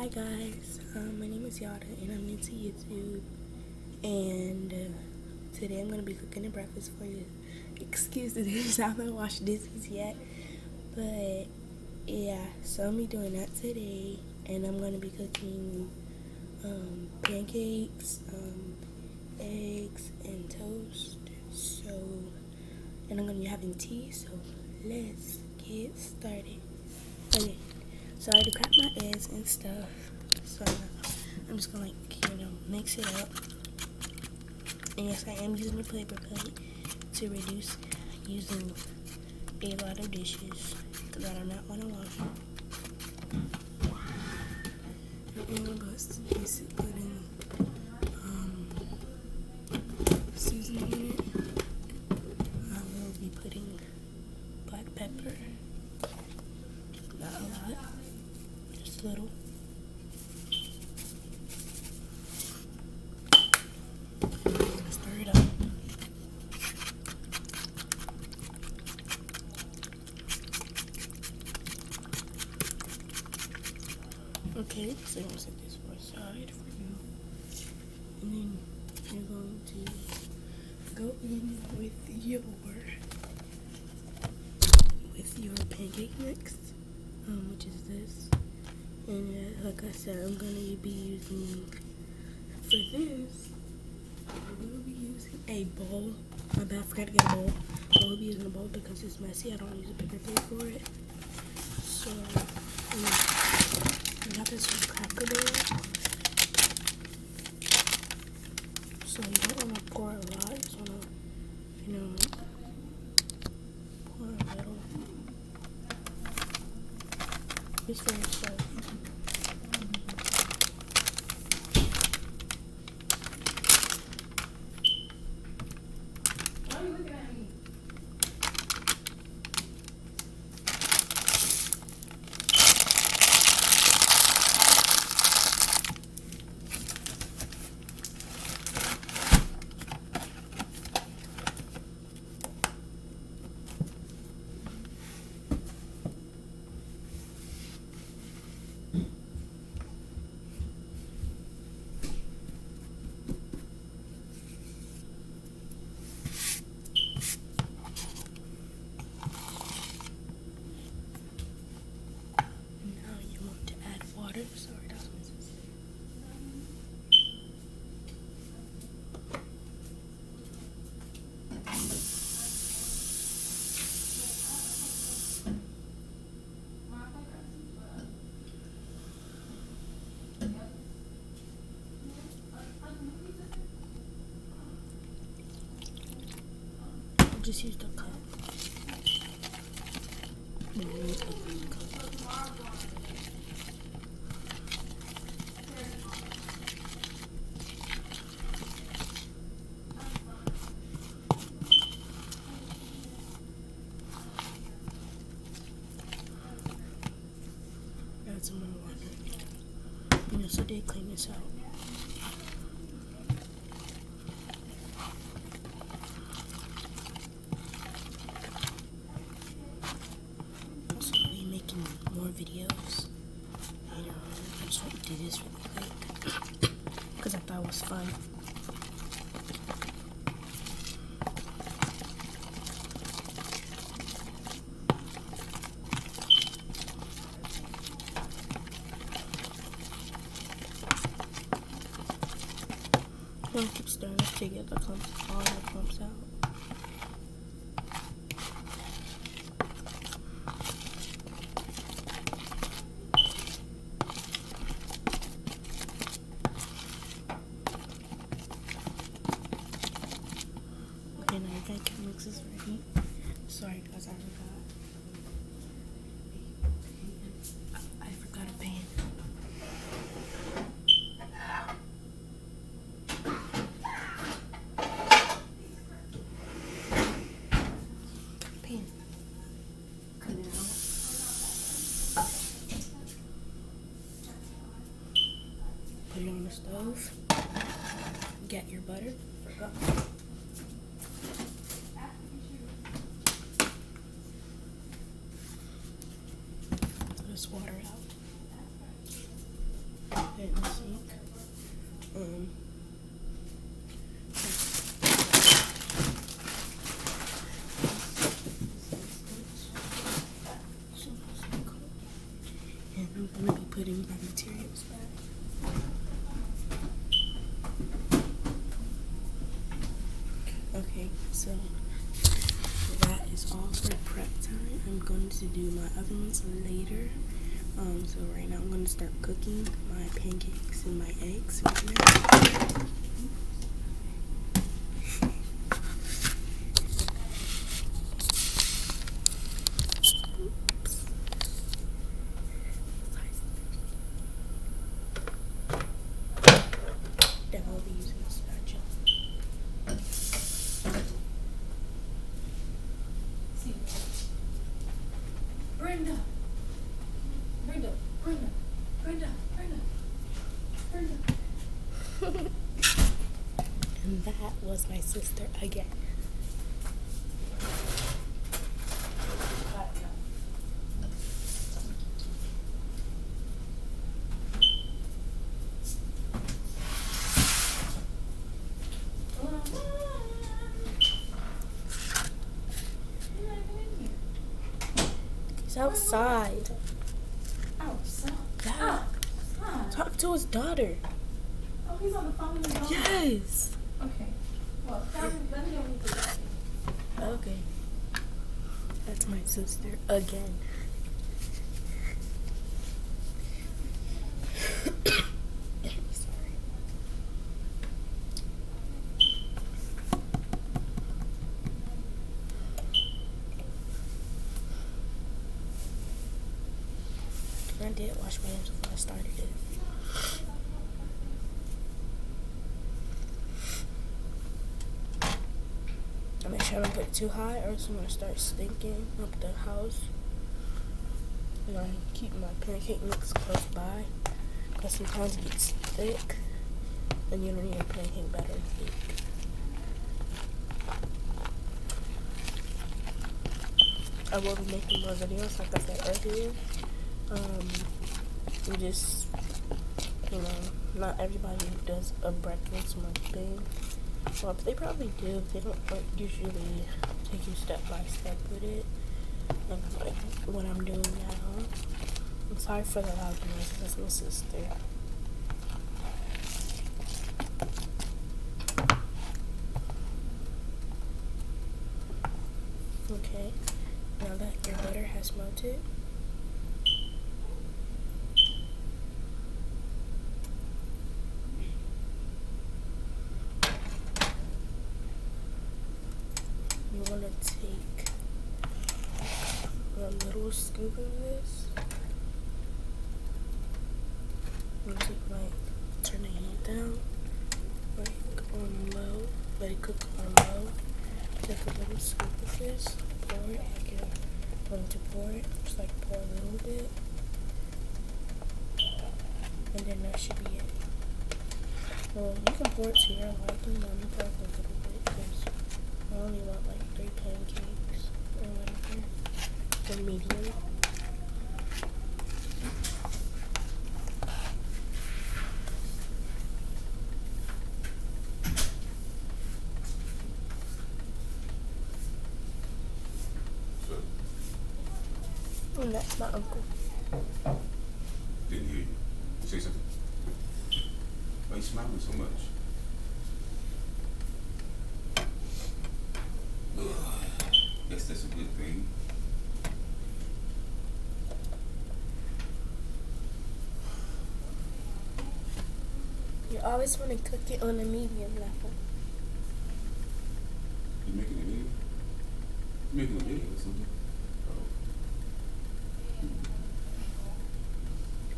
Hi guys, my name is Yada and I'm new to YouTube, and today I'm going to be cooking a breakfast for you. Excuse the dishes, I haven't washed dishes yet, but yeah, so I'm be doing that today, and I'm going to be cooking pancakes, eggs, and toast, and I'm going to be having tea, so let's get started. Okay. So I already cracked my eggs and stuff. So I'm just gonna mix it up. And yes, I am using a paper plate to reduce using a lot of dishes because I do not want to wash it. I'm gonna put in seasoning in it. I will be putting black pepper. Not a lot, just a little. Stir it up. Okay, so I'm gonna set this for aside for you. And then you're going to go in with your pancake mix, which is this. And like I said, I'm gonna be using for this. We will be using a bowl. My bad, I forgot to get a bowl. I will be using a bowl because it's messy. I don't use a bigger plate for it. So we got this from Cracker Barrel. So you don't want to pour a lot. You just want to, pour a little. Just for yourself. Sorry, that was just use the cup. Add some more water. So they clean this out. Also, I'll be making more videos. I just want to do this really quick because I thought it was fun. I'm gonna keep stirring it to get all the clumps out. Okay, now your pancake mix is ready. Sorry guys, I forgot a pan. Put it on the stove. Get your butter. Forgot. Throw this water out. um and I'm gonna be putting my materials back. Okay, so that is all for prep time. I'm going to do my other ones later. So right now I'm going to start cooking my pancakes and my eggs right now. Then I'll be using a spatula. Brenda. And that was my sister again. He's outside. Outside? Yeah. Outside? Talk to his daughter. Oh, he's on the phone with his daughter? Yes. Okay. Well, let me go meet the doctor. Okay. That's my sister again. Sorry. I did wash my hands before I started it. I make sure I don't put it too high or else I'm going to start stinking up the house. And I keep my pancake mix close by because sometimes it gets thick and you don't need a pancake batter thick. I will be making more videos like I said earlier. We just, not everybody does a breakfast thing. Well, they probably do. They don't usually take you step by step with it. Like what I'm doing now. I'm sorry for the loud noises. That's my sister. Okay. Now that your butter has melted, you want to take a little scoop of this. You take turn the heat down, on low, let it cook on low. Take a little scoop of this, pour it, you're going to pour it, just pour a little bit. And then that should be it. Well, you can pour it to your liking, but I'm going to pour a little bit because I only want 3 pancakes or whatever. For medium. And that's my uncle. Didn't hear you. Say something. Why are you smiling so much? Guess that's a good thing. You always want to cook it on a medium level. You making a video? You making a video or something?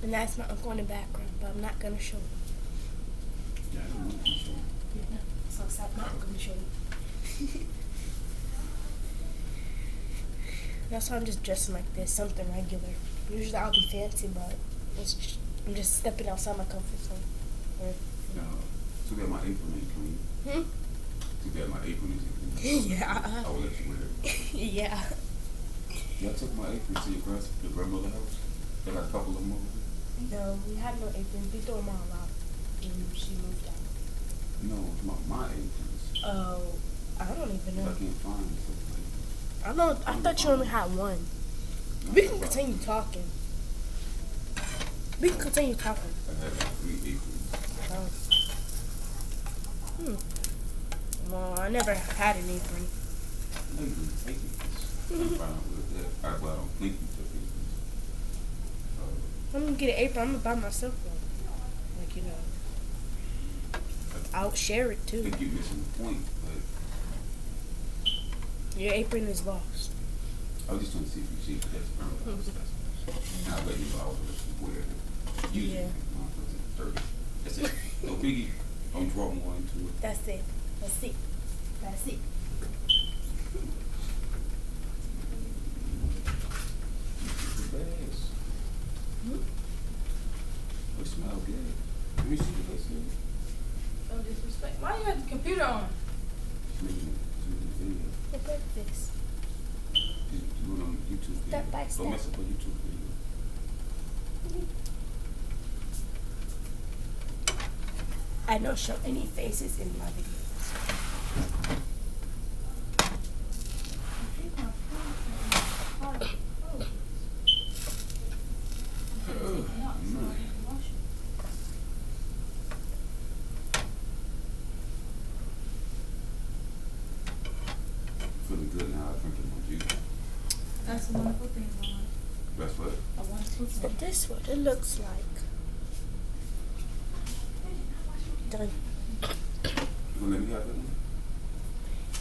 And that's my uncle in the background, but I'm not going to show him. Yeah, I don't want to show. Yeah, so I'm not going to show you. That's why I'm just dressing like this, something regular. Usually I'll be fancy, but I'm just stepping outside my comfort zone. No, too bad my apron ain't clean. Too bad my apron isn't clean. Yeah. I will let you wear it. Yeah. Y'all took my apron to your grandmother's house? They got a couple of them over there? No, we had no aprons. We threw them all out. when she moved out? No, my aprons. Oh, I don't even know. I can't find something. I thought you only had one. We can continue talking. We can continue talking. I had like 3 aprons. Oh. Well, I never had an apron. No, you didn't take aprons. I'm fine with that. I don't think you took aprons. I'm gonna get an apron. I'm gonna buy myself one. Like, you know, I'll share it I too. think you're missing the point, but Your apron is lost. I was just trying to see if you see that's I'll let you know I was aware that usually Yeah. 30. That's it. No biggie. Don't draw more into it. That's it. That's it. That's it. The bags. They smell good. Let me see what they smell. No disrespect. Why you have the computer on? Making a video. Look at this. Do it on YouTube video. Step by Don't step. mess up a YouTube video. I don't show any faces in my videos. Feeling good now. I drinking more juice. That's a wonderful thing, Mama. That's what. A wonderful thing. But this what it looks like. Done. You gonna let me have that one?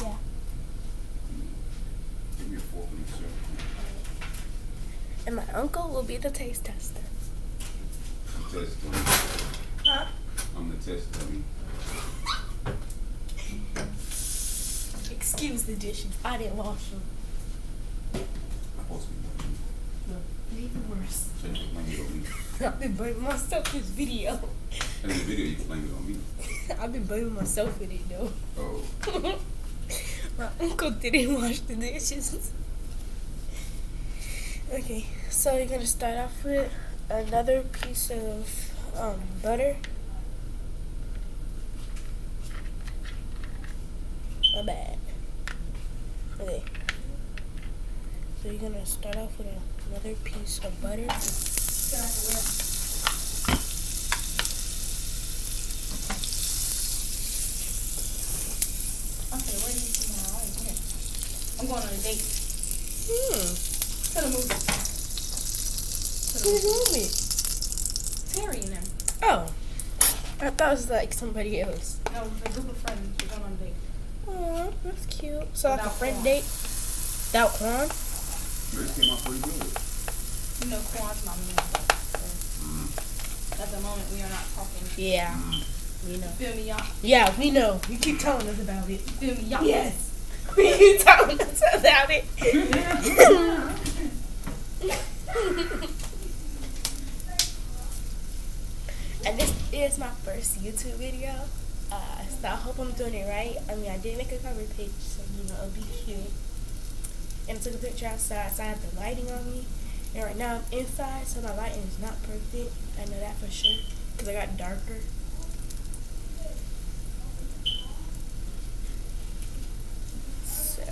Yeah. Give me a fork and a syrup. And my uncle will be the taste tester. I'm test dummy. Huh? I'm the test dummy. Excuse the dishes. I didn't wash them. I'm supposed to be more. Even worse. So you can blame it on me. I've been blaming myself this video. And in the video, you can blame it on me. I've been blaming myself with it though. Oh. My uncle didn't wash the dishes. Okay, so you're gonna start off with another piece of butter. My bad. Okay. So you're gonna start off with another piece of butter. Okay, where do you see my eyes? Here. I'm going on a date. To the movie. Who's movie? Terry and them. Oh, I thought it was like somebody else. No, a group of friends. We're going on a date. Oh, that's cute. So like a Without friend Quan. date? Without Quan? Yours came out pretty good. You know, Quan's my man. So at the moment, we are not talking. Yeah, we know. Feel me, y'all? Yeah, we know. You keep telling us about it. Feel me, y'all? Yes. You keep telling us about it. And this is my first YouTube video. So I hope I'm doing it right. I mean, I did make a cover page, so you know, it'll be cute. And I took a picture outside, so I have the lighting on me. And right now I'm inside, so my lighting is not perfect. I know that for sure, because I got darker. So,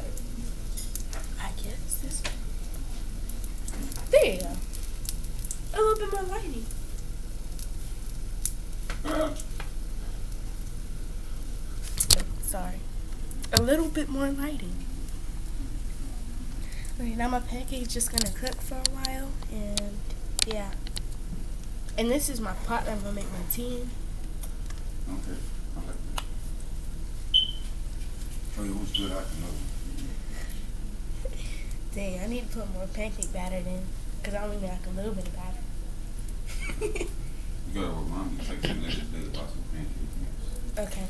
I guess this one. There you go. A little bit more lighting. Sorry. A little bit more lighting. Okay, now my pancake is just gonna cook for a while, and yeah. And this is my pot that I'm gonna make my tea in. Okay. I like that. Oh, it was good. I can know. Dang, I need to put more pancake batter in, because I only make like a little bit of batter. You gotta remind me to take some extra days about some pancake mix. Okay.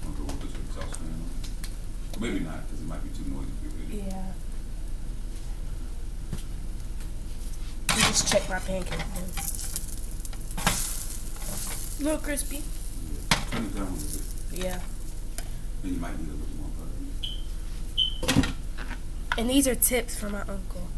I'm gonna go with the saucepan on. Or maybe not, because it might be too noisy for your video. Yeah. You just check my pancake then. A little crispy. Yeah. Turn it down a little bit. Yeah. Then you might need a little more butter. And these are tips from my uncle.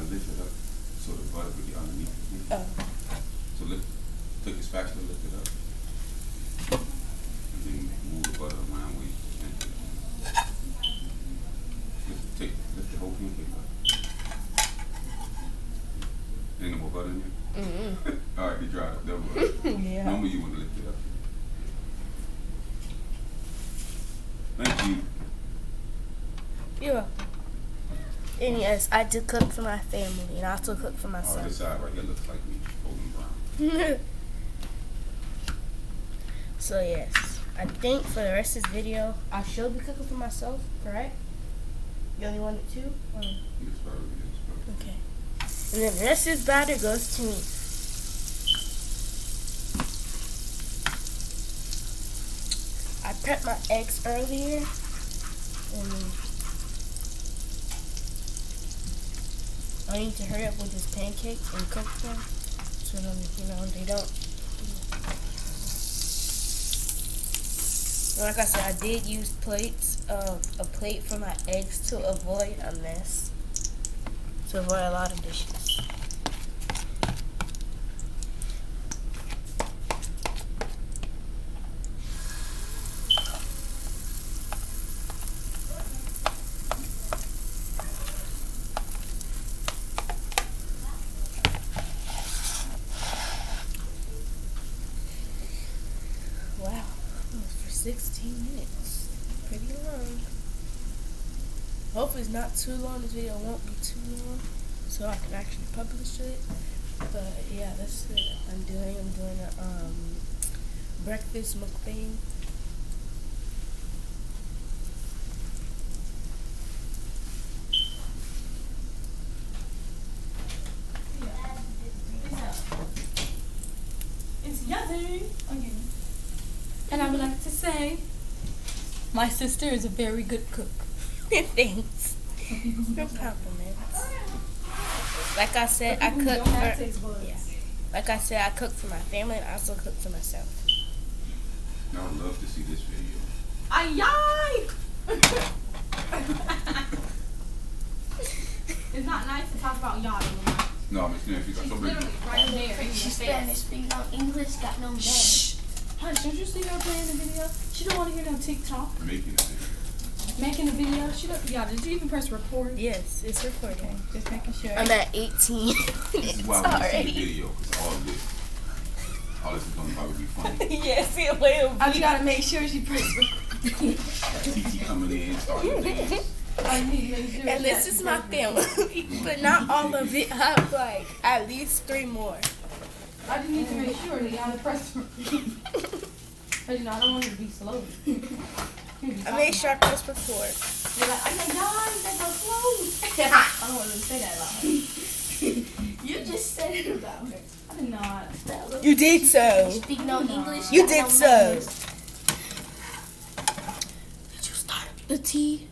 lift it up so the butter will get underneath it. Oh. So take your spatula, lift it up, and then move the butter around where you can. Lift the whole pancake up. Ain't no more butter in there? Mm-hmm. All right, you dried up. That was Yeah. normally you want to lift it up. Thank you. You're welcome. And yes, I do cook for my family, and I also cook for Oh, myself. this side right here looks like me, golden brown. So yes, I think for the rest of this video, I should be cooking for myself, correct? You only wanted two? Or? Yes, probably. Okay. And then the rest of this batter goes to me. I prepped my eggs earlier, and I need to hurry up with this pancake and cook them, so they don't. Like I said, I did use plates, a plate for my eggs to avoid a mess, to avoid a lot of dishes. Wow, for 16 minutes. Pretty long. Hopefully it's not too long. This video won't be too long, so I can actually publish it. But yeah, that's it. I'm doing a breakfast mukbang. It's yummy. Okay. And I would like to say, my sister is a very good cook. Thanks. No compliments. Like I said, I cook for. Yeah. Like I said, I cook for my family and I also cook for myself. I would love to see this video. Ay-yi! It's not nice to talk about y'all anymore. No, I'm just if you got She's somebody. literally right there in your She's face. Spanish, speak no English, got no Shh. Hush, don't you see her playing the video? She don't want to hear no TikTok. Making it. Making a video. She don't. Y'all, did you even press record? Yes, it's recording. Just making sure. I'm at 18. This is why we see the video, because all this is going to probably be funny. Yes, it will I be. gotta make sure she pressed record. TT coming in, starting to dance. I need to make sure. And this is my family, but not all of it. I have like at least 3 more. I just need to make sure that y'all press record. But I don't want it to be slow. I made sure I press record. You're like, ay-yi, that's so slow. I don't want to say that loud. You just said it about her. I did not. You did so. Speak no English. You got did no so. manners. Did you start the tea?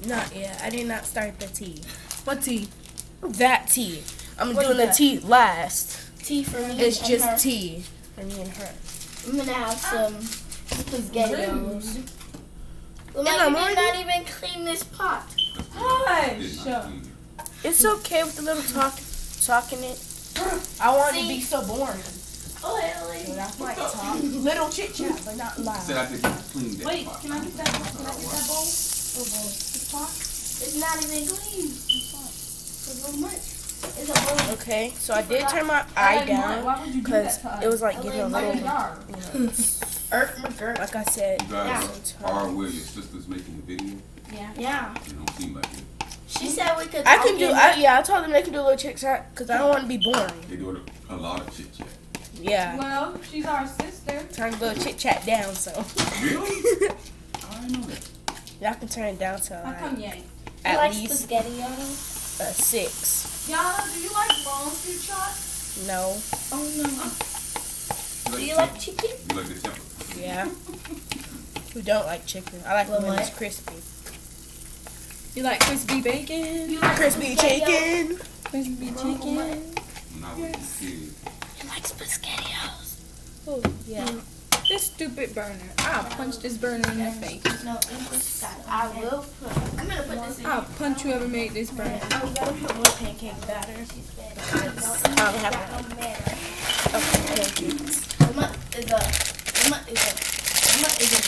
Not yet. I did not start the tea. What tea? That tea. I'm What doing is the that? tea last. Tea for me It's and just her. tea for me and her. I'm gonna have some spaghettios. Well, In the you did morning? not even clean this pot. Did Hush. not clean it. It's okay with the little talking it. I want it to be so boring. Oh, Haley. So that's my talk. Little chit chat, but not I loud. said I didn't clean that Wait, pot. can I get that? Can I get that bowl? This pot? It's not even clean. It's a much. It's a bowl. Okay, so I did turn my eye down Why would you do because that to us? it was like getting a Like little, a yard. you know, Earth McGirt. like I said. You guys Yeah. are where your sister's making a video. Yeah. Yeah. It don't seem like it. She said we could I talk can do, in I told them they can do a little chit chat because I don't want to be boring. They do a lot of chit chat. Yeah, Well, she's our sister. turn the little chit chat down so Really? I didn't know that. y'all can turn it down to How like come you ain't? You at like least spaghettios? 6. Y'all, do you like bone fruit shots? No, Oh no. Do you temp- like chicken? You like the temper? yeah. Who don't like chicken? I like Well, when it's what? crispy. You like crispy bacon? You like Crispy spaghettios? chicken. Crispy chicken? When I was a kid. You like spaghettios? Oh, yeah. This stupid burner. I'll punch this burner in the face. No English. I will put. I'm gonna put this in. I'll punch whoever made this bread. I'm gonna put more pancake batter. I'll have pancakes. Emma is a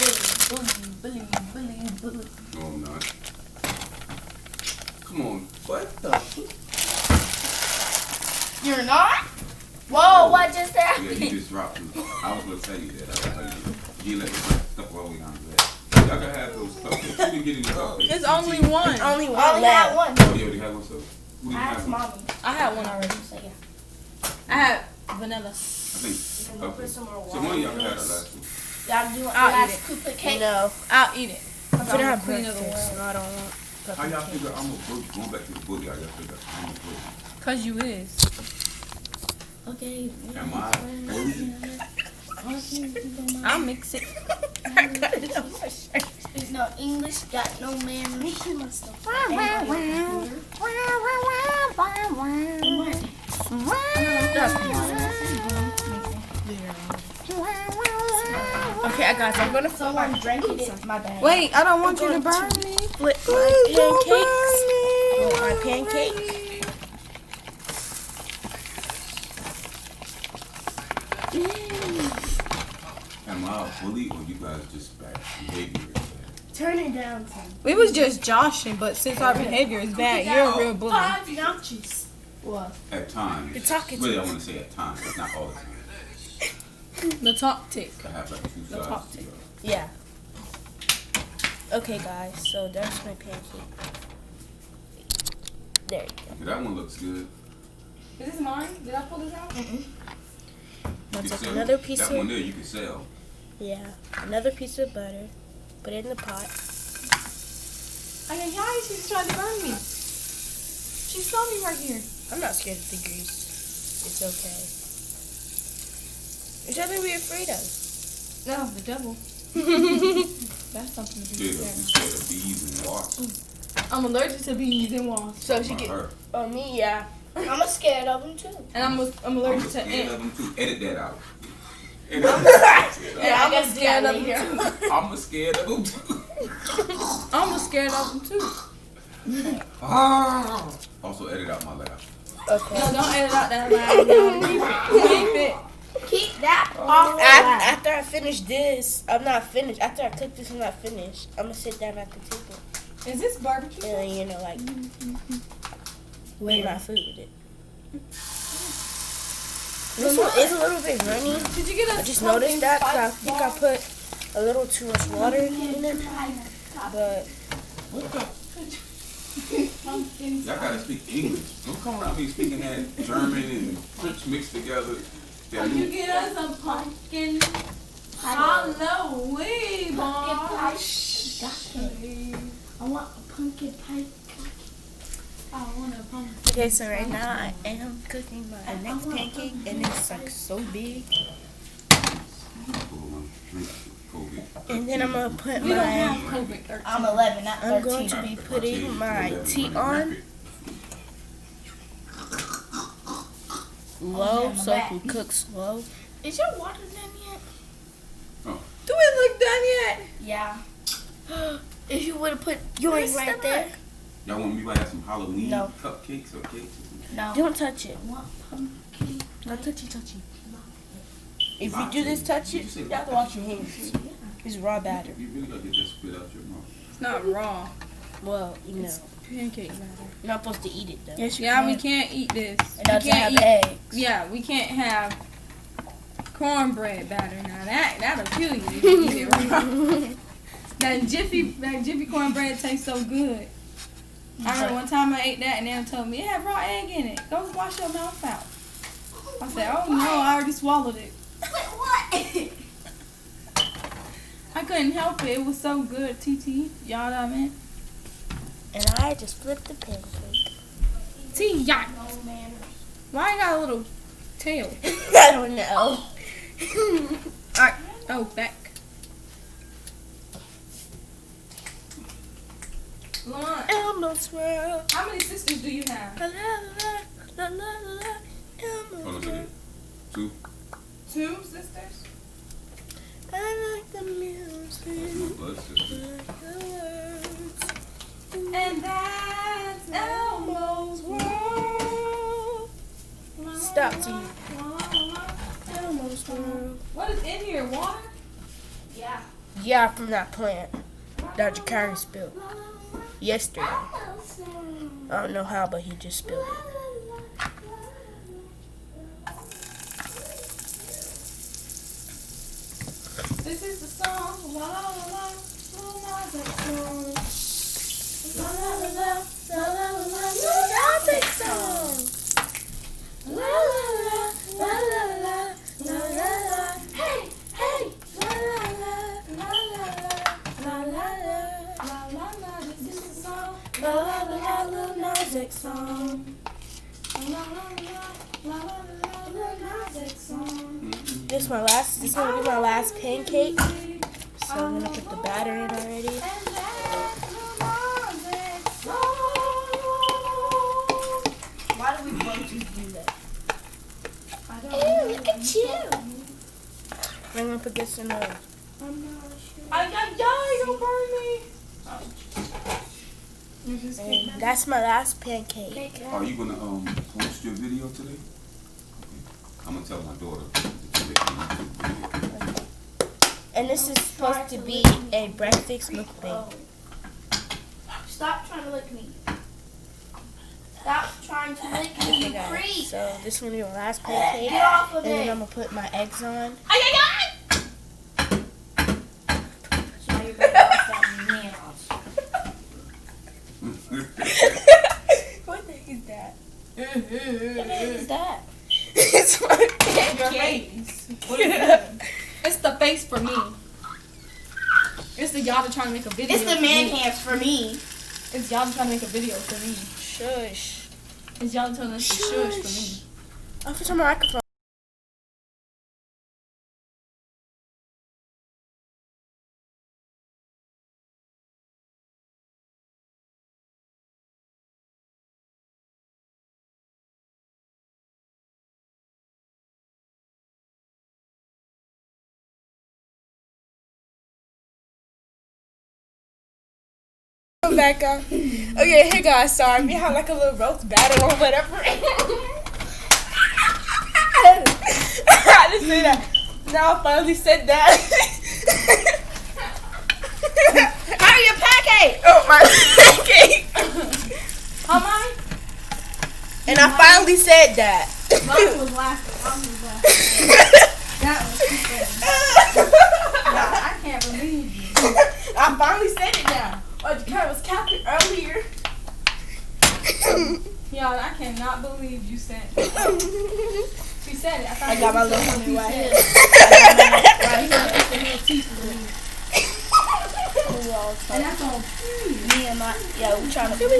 bully. No, I'm not. Come on. What the? You're not? Whoa, what just Yeah, happened? you just dropped it. I was going to tell you that. I was going to tell you. You let the stuff all the way down to that. Y'all can have those cupcakes. You didn't get any cupcakes. It's only one. Only one I only left. had one. Oh, you already had one, so? Who didn't I have asked one? mommy. I had one already. So yeah. I had vanilla. I think. Put Okay. some more So one of y'all can have that last one. Y'all do I'll last eat it. scoop of cake? No. I'll eat it. I don't I'm have the queen of the breakfast. world. No, I don't want How y'all figure I'm a bully? Going back to the bully, I gotta figure I'm a bully. Cause you is. Okay. Am I a bully? I'll mix it. I got it on my shirt. Speak no English, got no manners. Okay, I got it. I'm gonna flip Someone drank it. My bad. Wait, I don't want you to burn me. my pancakes. I want my pancakes. Am I a bully or you guys just bad behavior? Turn it down, son. We was just joshing, but since our behavior is bad, you're a real bully. Notches. What? At times. You're talking to Really, I me. want to say at times, but not all the time. The talk tick. I have like two The sides top to tick. go. Yeah. Okay, guys. So that's my pancake. There you go. Okay, that one looks good. Is this mine? Did I pull this out? Now You can take sell another piece that of one there. You can sell. another piece of butter. Put it in the pot. Ay, she's trying to burn me. She saw me right here. I'm not scared of the grease. It's okay. There's nothing to be afraid of. No, the devil. That's something to be You scared scared of bees and wasps. of. I'm allergic to bees and wasps. So she About get. her. Oh, me, yeah. I'm scared of them too. And I'm I'm allergic to scared ants. of them too. Edit that out. Yeah, I'm scared of them too. I'm scared of them too. I'm scared of them too. Also edit out my laugh. Okay. No, don't edit out that line. Keep it. Keep that off. After I finish this, I'm not finished. After I cook this, I'm not finished. I'm gonna sit down at the table Is this barbecue? and then, like, weigh my food. This one is a little bit runny. Did you get a I just noticed that 'cause I think I put a little too much water in it. But Y'all gotta speak English. Don't come around me speaking that German and French mixed together. Yeah, Could you get us a pumpkin Halloween, boy? I want a pumpkin pie. I want a pumpkin. okay, so right now I am cooking my next pancake, and it's like so big. And then I'm gonna put We don't have my. COVID-13. I'm 11, not 13. I'm going to be putting my tea on low, so it can cook slow. Is your water done yet? Do it look done yet? Yeah. If you would have put yours right there, Y'all want me to have some Halloween No. cupcakes or cakes? No. don't touch it. I want pumpkin. Don't touchy. If you do this, touch it, you have to wash your hands. It's raw batter. You really gotta get that spit out your mouth. It's not raw. Well, you know, Pancake batter. you're not supposed to eat it though. Yes, you Yeah, can. we can't eat this. It We doesn't can't have eat. eggs. Yeah, we can't have cornbread batter. Now that'll kill you if you eat it raw. That Jiffy cornbread tastes so good. I remember one time I ate that and they told me it had raw egg in it. Go wash your mouth out. I said, oh no, I already swallowed it. What? I couldn't help it. It was so good, TT. Y'all know what I meant? And I just flipped the pancake. T-yacht. No manners. Why I got a little tail? I don't know. Alright. Oh, back. Lamont, Elmo swirl. how many sisters do you have? La la la la la la. Elmo Hold on a swirl. second. 2. 2 sisters? I like the music. My blood sister. Like the words. And that stop to you. What is in here? Water? Yeah. Yeah, from that plant that Jakari spilled yesterday. I don't know how, but he just spilled it. This is the song. La la la la. La la la song. La la la la. La la la la. Music song. La la la. La la la. La la la. Hey, hey. La la la. La la la. La la la. La la la. This is the song. La la la la. La music song. La la la. La la la. La music song. This gonna be my last pancake. So I'm gonna put the batter in already. Why do we both just do that? I don't Ew, know. look at you. I'm gonna put this in the. I'm not sure. Ay, don't burn me. And that's my last pancake. Are you gonna post your video today? Okay. I'm gonna tell my daughter that you make a YouTube video. And this is supposed to be a breakfast mukbang. Stop trying to lick me. Stop trying to lick me, you Okay, creep. guys. So this is gonna be my last pancake. Get off of And then it. I'm gonna put my eggs on. So you're better off that nails. What the heck is that? What is that? It's my Your pancake. face. What is that? It's the face for me. It's the y'all trying to make a video. It's the for man me. hands for me. It's y'all trying to make a video for me. Shush. It's y'all telling us to shush for me. I'll put on my microphone. I'm back up. Okay, hey guys, sorry, we had like a little roast battle or whatever. I didn't say that. Now I finally said that. Hurry your pancake! Oh, my pancake. How mine? And I finally said that. Mom was laughing. That was too funny. I can't believe you. I finally said it now. Oh, the cat was capping earlier. Y'all, I cannot believe you said it. She said it. I got my little homie right here. Right here. It's the little teeth for me. And that's on Me and my, we trying to, Put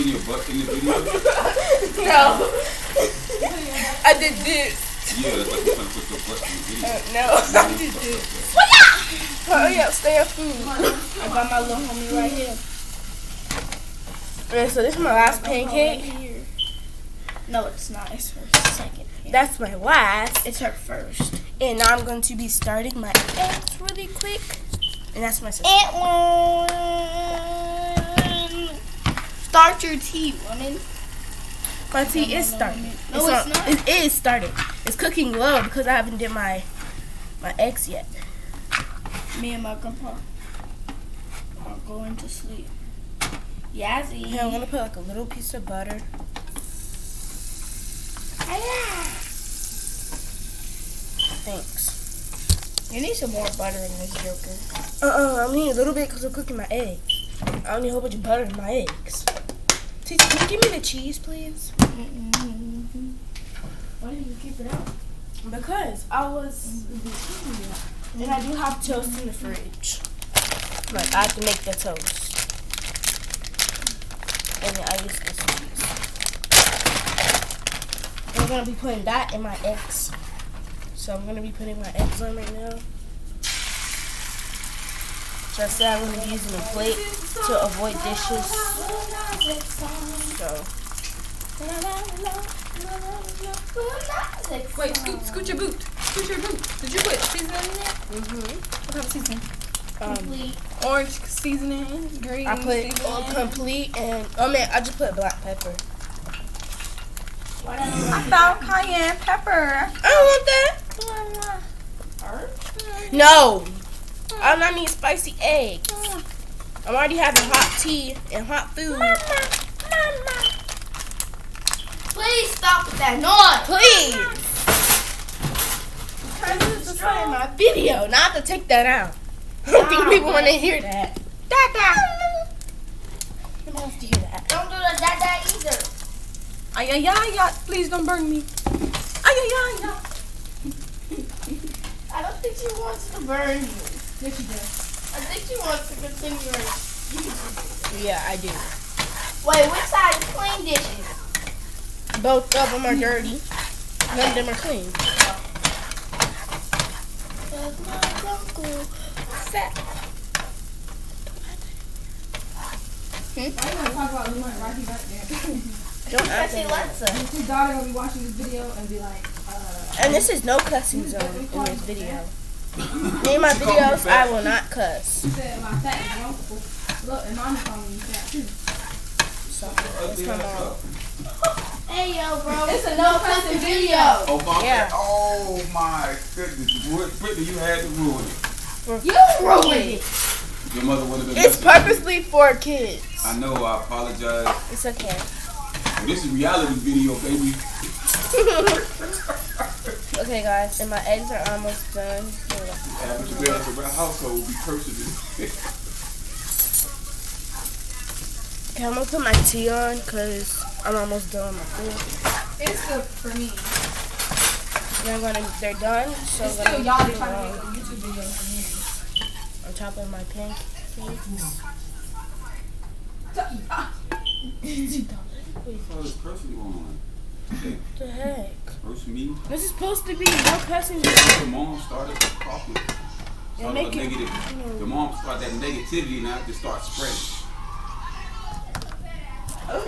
your butt in the video? No. I did this. Yeah, that's like you're trying to put your butt in the video. No, I did this. Oh yeah, stay up food. I got my little homie right here. Okay, so this is my last pancake. No, it's not. It's her second. That's my last. It's her first. And now I'm going to be starting my eggs really quick. And that's my sister. Start your tea, woman. My tea is starting. No, it's not. It is starting. It's cooking low because I haven't did my eggs yet. Me and my grandpa are going to sleep. Yazzie. Here, I'm gonna put like a little piece of butter. Thanks. You need some more butter in this joker. I need a little bit because I'm cooking my eggs. I don't need a whole bunch of butter in my eggs. Tita, can you give me the cheese, please? Why did you keep it out? Because I was. And I do have toast in the fridge. Like, I have to make the toast. And then I use this cheese. I'm going to be putting that in my eggs. So I'm going to be putting my eggs on right now. So I said I'm going to be using a plate to avoid dishes. So. Wait, scoot your boot. Scoot your boot. Did you put seasoning in there? Mm-hmm. What type of seasoning? Complete. Orange seasoning, green I put seasoning. complete and, oh man, I just put black pepper. Why don't I found cayenne pepper. I don't want that. No. I need spicy eggs. I'm already having hot tea and hot food. Please stop with that noise. Please. Because this is destroying my video. Now I have to take that out. I don't think people want to hear that. Dada. Nobody wants to hear that. Don't do the dada either. Ay, ay, ay, ay. Please don't burn me. Ay, ay, ay, ay. I don't think she wants to burn you. Yes, she does. I think she wants to continue her. Yeah, I do. Wait, which side is clean dishes? Both of them are dirty. None of them are clean. Why you gonna talk about Luan right here, right there? Don't Because ask she me. lets her. His daughter gonna be watching this video and be like, And this is no cussing zone in this video. In my videos, I will not cuss. she said my fat is wrong. Look, and mama calling me fat too. So, that's my mom. Hey, yo, bro. It's a no cussing video. Oh my Yeah. God. Oh my goodness. Brittany, you had to ruin it. You ruined it. Your mother would have been It's messing. purposely for kids. I know, I apologize. It's okay. Well, this is reality video, baby. Okay, guys, and my eggs are almost done. Average American household will be cursing it. Okay, I'm gonna put my tea on because I'm almost done with my food. It's good for me. They're done, so It's I'm still gonna y'all put it trying to on make a YouTube video for me. top of my pancakes. Oh, it's cursing going on. Hey, What the heck? curse me. This is supposed to be no cussing. The mom started talking. Yeah, Started make a it- negative. The mom started that negativity now it just starts spreading.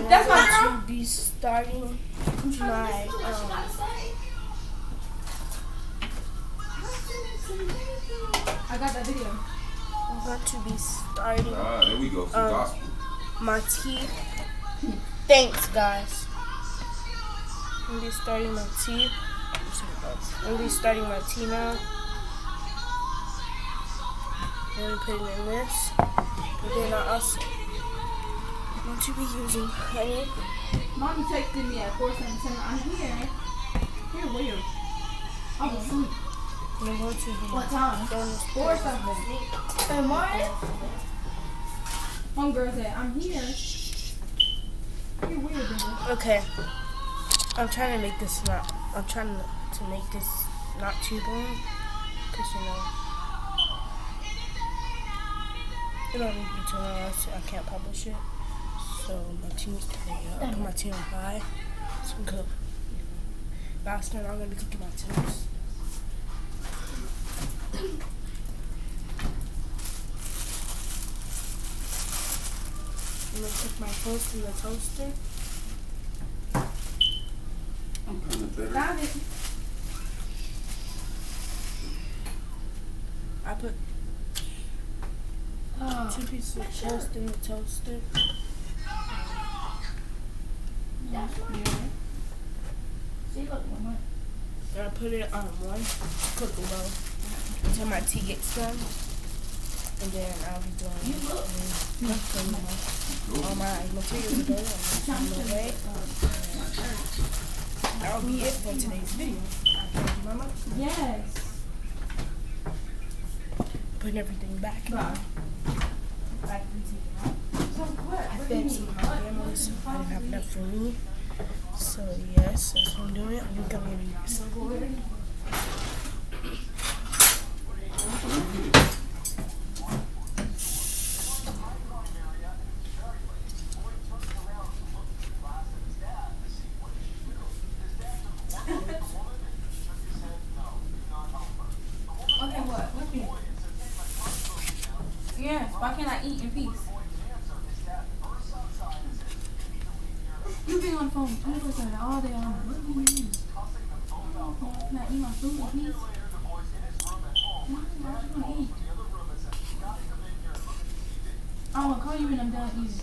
That's my I'm girl. going to be starting my I got that video. I'm going to be starting Ah, there we go. Some gospel. my tea. Thanks, guys. I'm going to be starting my tea. I'm going to be starting my tea now. I'm going to put it in this. And then I also want to be using honey. Mommy texted me at 4:17. I'm here. Here, where? I was asleep. And I'm going to be What time? doing this 4 something. Good morning. Homegirl said, I'm here. You're weird, baby. Okay. I'm trying to make this not. I'm trying to make this not too long, cause it don't need to be too long. Else I can't publish it. So my tea needs to be up. Put my tea on high. So I'm cook. Last night I'm gonna be cooking my toast. I'm gonna cook my toast in the toaster. I'm kind of better. Got it. I put 2 pieces of toast in the toaster. See, look, Mama. Then I put it on 1, cook low until my tea gets done. And then I'll be doing all my materials are done. I'm on my way. That'll be it for today's video. Mama, Yes. putting everything back. Bro. Back into it. So what? I fed some of my family, so I didn't have enough for me. So yes, that's what I'm doing. I'm gonna get some water. Okay, what? What me? Yes, why can't I eat in peace? You be on the phone 24/7 all day long. What do you mean? Can I eat my food in peace? What you gonna eat? I'm gonna call you when I'm done eating.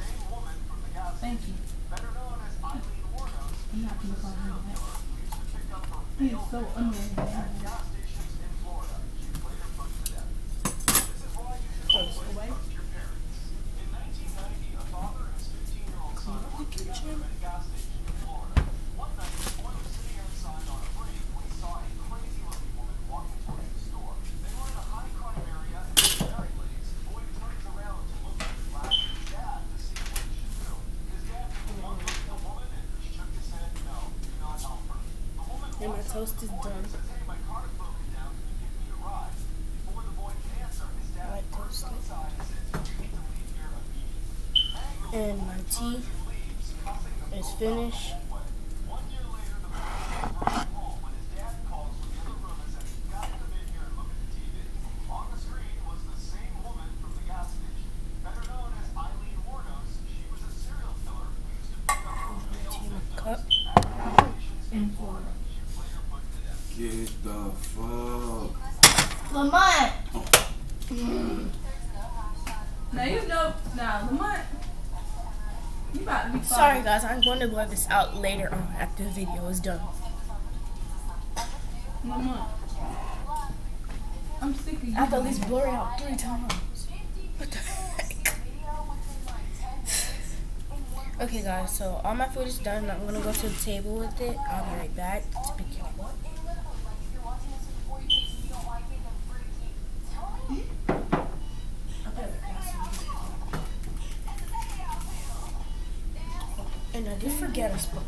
Thank you. I'm not gonna call him that. He is so annoying. And my toast is done. I like toasted. And my tea is finished. Tea in a cup. Get the fuck. Lamont. Now you know, Lamont, you about to be fired. Sorry guys, I'm going to blur this out later on after the video is done. Lamont, I'm sick of you. I have to at least blur it out 3 times. What the heck? Okay guys, so all my food is done. I'm gonna go to the table with it. I'll be right back to pick it up. And I did forget a spoon.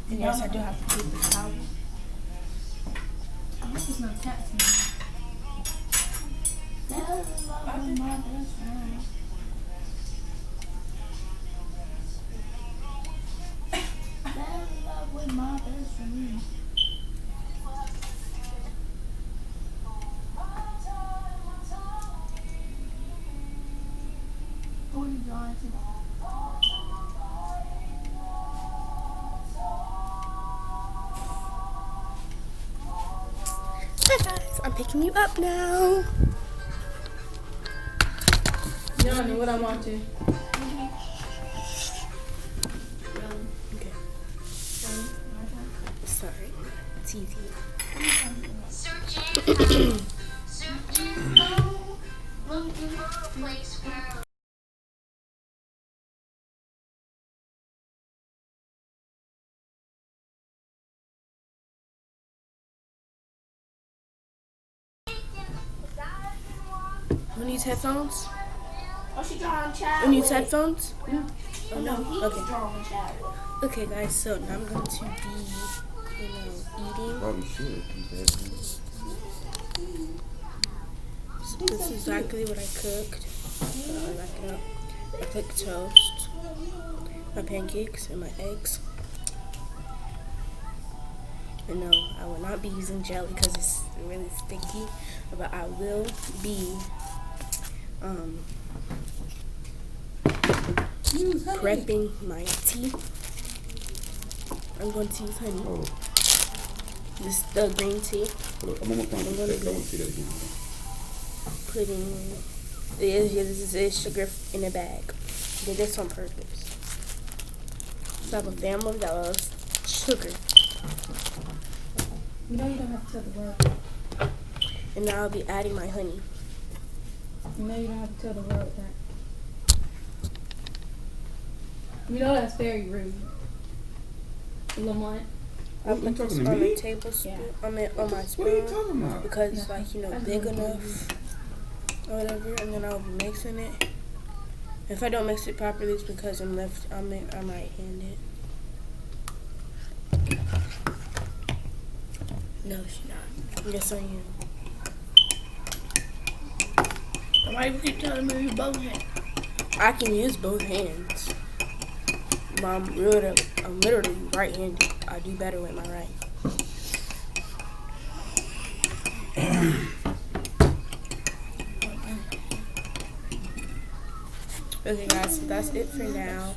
And yes, I do have to keep the towel. This is no taxi. Hi guys, I'm picking you up now. Y'all know what I'm watching. Okay. Sorry. TV. Searching looking for a place where Who needs headphones? Oh, she drawing child. Who needs headphones? Oh no. He's Okay. drawing child. Okay guys, so now I'm going to be, eating. Probably should keep that. So this is exactly what I cooked. I'll back it up. I cooked toast, my pancakes, and my eggs. And no, I will not be using jelly because it's really sticky, but I will be prepping my tea. I'm going to use honey. Oh, This is the green tea. hold up. I'm almost done with gonna that. I do- want to see that again. Putting this is sugar in a bag. Did this on purpose. So I have a family that loves sugar. You know you don't have to tell the world. And now I'll be adding my honey. You know you don't have to tell the world that. You know that's very rude. Lamont. I You put this talking to on me? the tablespoon. Yeah. I mean on my What are you spoon talking about? because it's Yeah. like That's big really enough or whatever. And then I'll be mixing it. If I don't mix it properly, it's because I'm right-handed. No, she's not. Yes, I am. Why do you keep telling me you both hands? I can use both hands. But I'm literally right-handed. I do better with my right. Okay guys, so that's it for now.